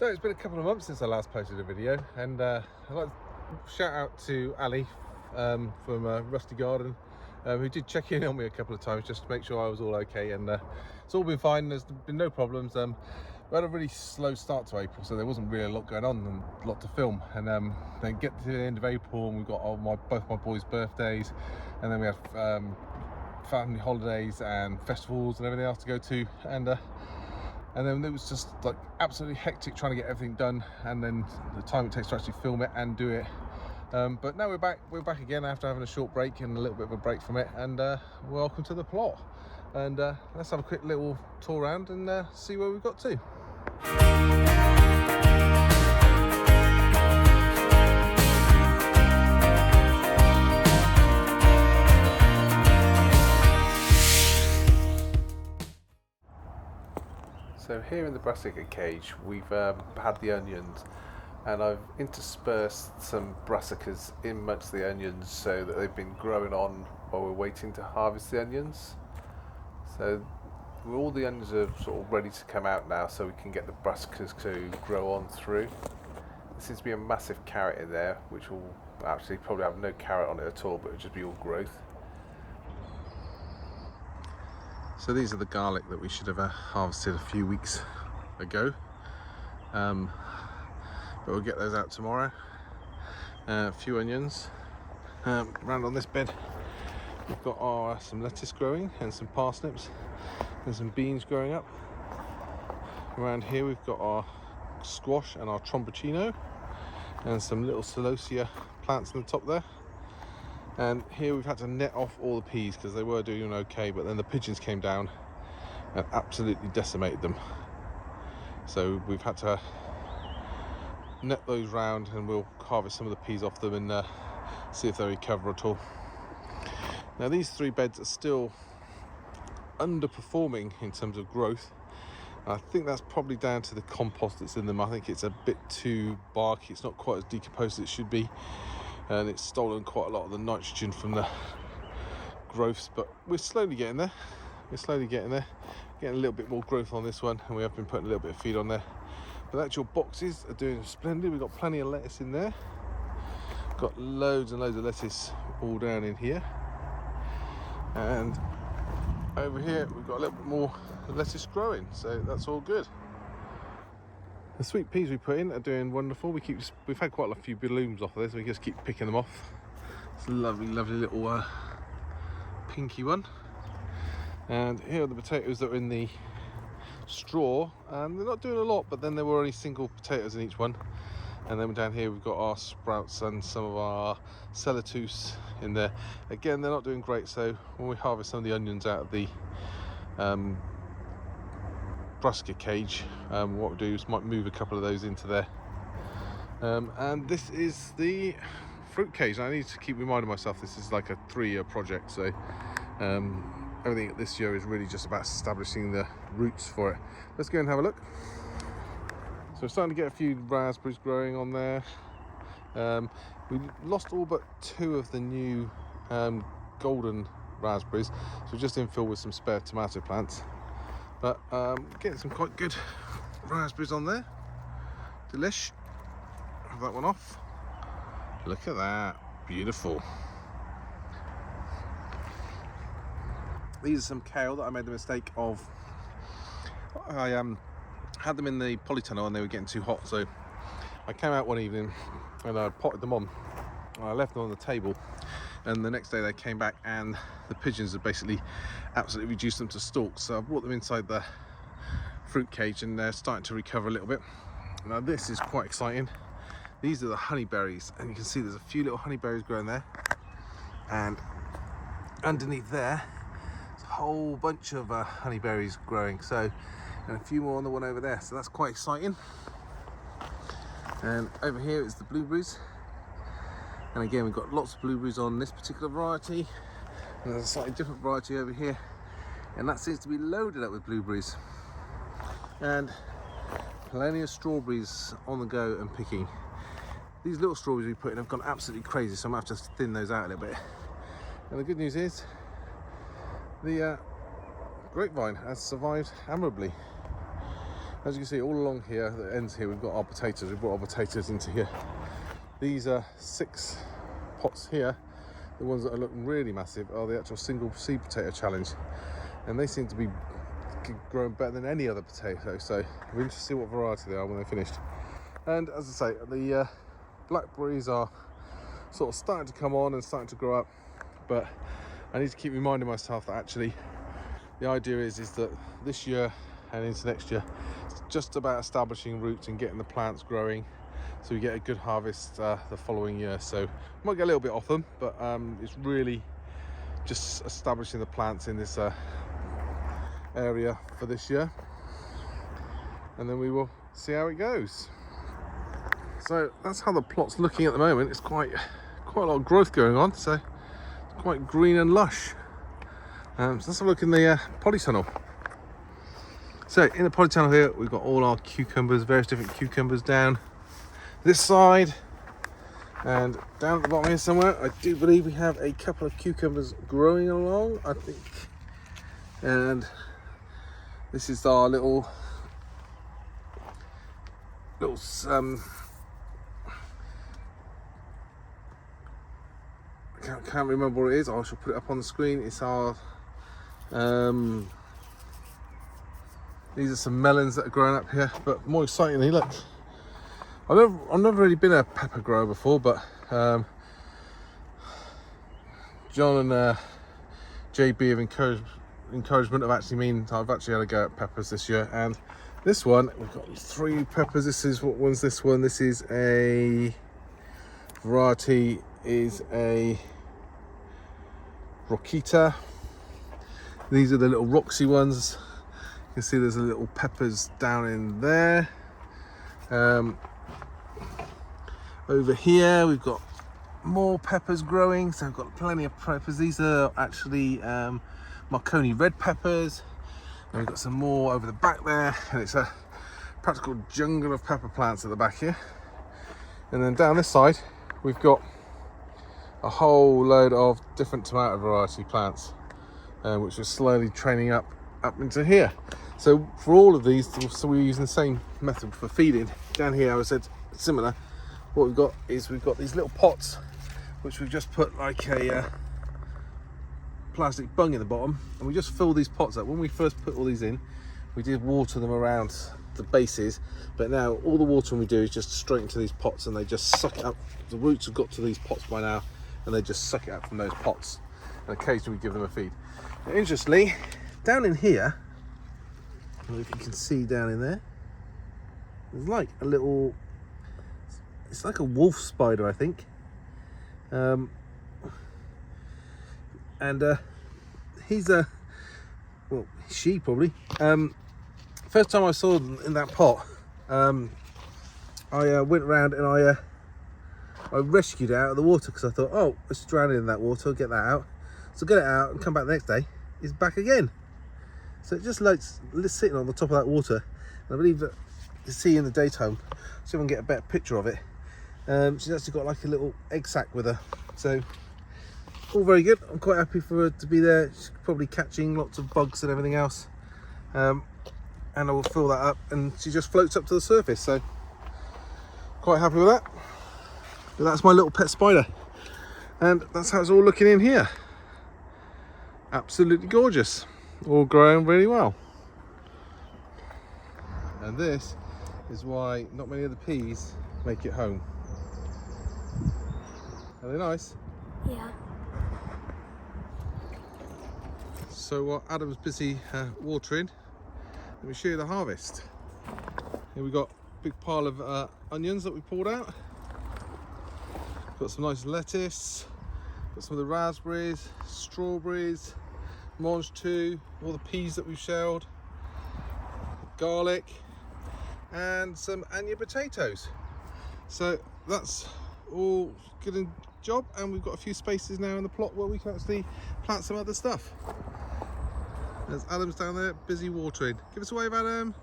So it's been a couple of months since I last posted a video, and I'd like to shout out to Ali from Rusty Garden, who did check in on me a couple of times just to make sure I was all okay, and it's all been fine. There's been no problems. We had a really slow start to April, so there wasn't really a lot going on and a lot to film, and then get to the end of April and we've got both my boys' birthdays, and then we have family holidays and festivals and everything else to go to, and then it was just like absolutely hectic trying to get everything done, and then the time it takes to actually film it and do it. But now we're back again after having a short break and a little bit of a break from it, and welcome to the plot. And let's have a quick little tour around and see where we've got to. So here in the brassica cage we've had the onions, and I've interspersed some brassicas in amongst the onions so that they've been growing on while we're waiting to harvest the onions. So all the onions are sort of ready to come out now, so we can get the brassicas to grow on through. There seems to be a massive carrot in there, which will actually probably have no carrot on it at all, but it'll just be all growth. So these are the garlic that we should have harvested a few weeks ago, but we'll get those out tomorrow. A few onions. Around on this bed we've got some lettuce growing and some parsnips and some beans growing up. Around here we've got our squash and our tromboncino and some little celosia plants on the top there. And here we've had to net off all the peas because they were doing okay, but then the pigeons came down and absolutely decimated them. So we've had to net those round, and we'll harvest some of the peas off them and see if they recover at all. Now these three beds are still underperforming in terms of growth. I think that's probably down to the compost that's in them. I think it's a bit too barky. It's not quite as decomposed as it should be, and it's stolen quite a lot of the nitrogen from the growths, but we're slowly getting there. Getting a little bit more growth on this one, and we have been putting a little bit of feed on there. But the actual boxes are doing splendid. We've got plenty of lettuce in there. Got loads and loads of lettuce all down in here, and over here we've got a little bit more lettuce growing, so that's all good. The sweet peas we put in are doing wonderful. We've had quite a few blooms off of this, we just keep picking them off. It's a lovely little pinky one. And here are the potatoes that are in the straw, and they're not doing a lot, but then there were only single potatoes in each one. And then down here we've got our sprouts and some of our celotus in there. Again, they're not doing great, so when we harvest some of the onions out of the brassica cage, what we'll do is might move a couple of those into there. And this is the fruit cage. I need to keep reminding myself this is like a 3-year project, so everything this year is really just about establishing the roots for it. Let's go and have a look. So we're starting to get a few raspberries growing on there. We lost all but 2 of the new golden raspberries, so we're just infill with some spare tomato plants. But getting some quite good raspberries on there. Delish. Have that one off. Look at that. Beautiful. These are some kale that I made the mistake of. I had them in the polytunnel and they were getting too hot, so I came out one evening and I potted them on. I left them on the table, and the next day they came back and the pigeons had basically absolutely reduced them to stalks. So I brought them inside the fruit cage and they're starting to recover a little bit. Now this is quite exciting. These are the honeyberries, and you can see there's a few little honeyberries growing there, and underneath there there's a whole bunch of honeyberries growing, so, and a few more on the one over there, so that's quite exciting. And over here is the blueberries, and again we've got lots of blueberries on this particular variety, and there's a slightly different variety over here, and that seems to be loaded up with blueberries, and plenty of strawberries on the go and picking. These little strawberries we put in have gone absolutely crazy, so I might have to thin those out a little bit. And the good news is the grapevine has survived admirably. As you can see, all along here, the ends here, we've got our potatoes. We've brought our potatoes into here. These are 6 pots here. The ones that are looking really massive are the actual single seed potato challenge, and they seem to be growing better than any other potato. So we're interested to see what variety they are when they're finished. And as I say, the blackberries are sort of starting to come on and starting to grow up, but I need to keep reminding myself that actually the idea is that this year and into next year, it's just about establishing roots and getting the plants growing, so we get a good harvest the following year. So might get a little bit off them, but it's really just establishing the plants in this area for this year, and then we will see how it goes. So that's how the plot's looking at the moment. It's quite a lot of growth going on, so it's quite green and lush. So let's have a look in the polytunnel. So in the polytunnel here, we've got all our cucumbers, various different cucumbers down this side, and down at the bottom here somewhere, I do believe we have a couple of cucumbers growing along, I think. And this is our little can't remember what it is. I shall put it up on the screen. It's our these are some melons that are growing up here, but more excitingly, look, I've never really been a pepper grower before, but John and JB have encouragement of actually means I've actually had a go at peppers this year. And this one, we've got 3 peppers. This is, what one's this one? This is a variety, is a Roquita. These are the little Roxy ones. You can see there's a little peppers down in there. Over here we've got more peppers growing, so we've got plenty of peppers. These are actually Marconi red peppers, and we've got some more over the back there, and it's a practical jungle of pepper plants at the back here. And then down this side we've got a whole load of different tomato variety plants, which are slowly training up into here. So for all of these, so we're using the same method for feeding. Down here I said similar. What we've got is we've got these little pots which we've just put like a plastic bung in the bottom, and we just fill these pots up. When we first put all these in, we did water them around the bases, but now all the watering we do is just straight into these pots, and they just suck it up. The roots have got to these pots by now, and they just suck it up from those pots, and occasionally we give them a feed. Now, interestingly, down in here, I don't know if you can see down in there, there's like a little, it's like a wolf spider, I think. He's well, she probably. First time I saw them in that pot, I went around and I rescued it out of the water, because I thought, oh, it's drowning in that water, I'll get that out. So get it out and come back the next day, it's back again. So it just likes sitting on the top of that water. And I believe that you see in the daytime, see if I can get a better picture of it. She's actually got like a little egg sac with her. So all very good. I'm quite happy for her to be there. She's probably catching lots of bugs and everything else. And I will fill that up, and she just floats up to the surface. So quite happy with that. But that's my little pet spider. And that's how it's all looking in here. Absolutely gorgeous. All growing really well. And this is why not many of the peas make it home. Are they nice? Yeah. So while Adam's busy watering, let me show you the harvest. Here we've got a big pile of onions that we pulled out. Got some nice lettuce, got some of the raspberries, strawberries, mange too, all the peas that we've shelled, garlic, and some onion potatoes. So that's all good and job, and we've got a few spaces now in the plot where we can actually plant some other stuff. There's Adam's down there busy watering. Give us a wave, Adam.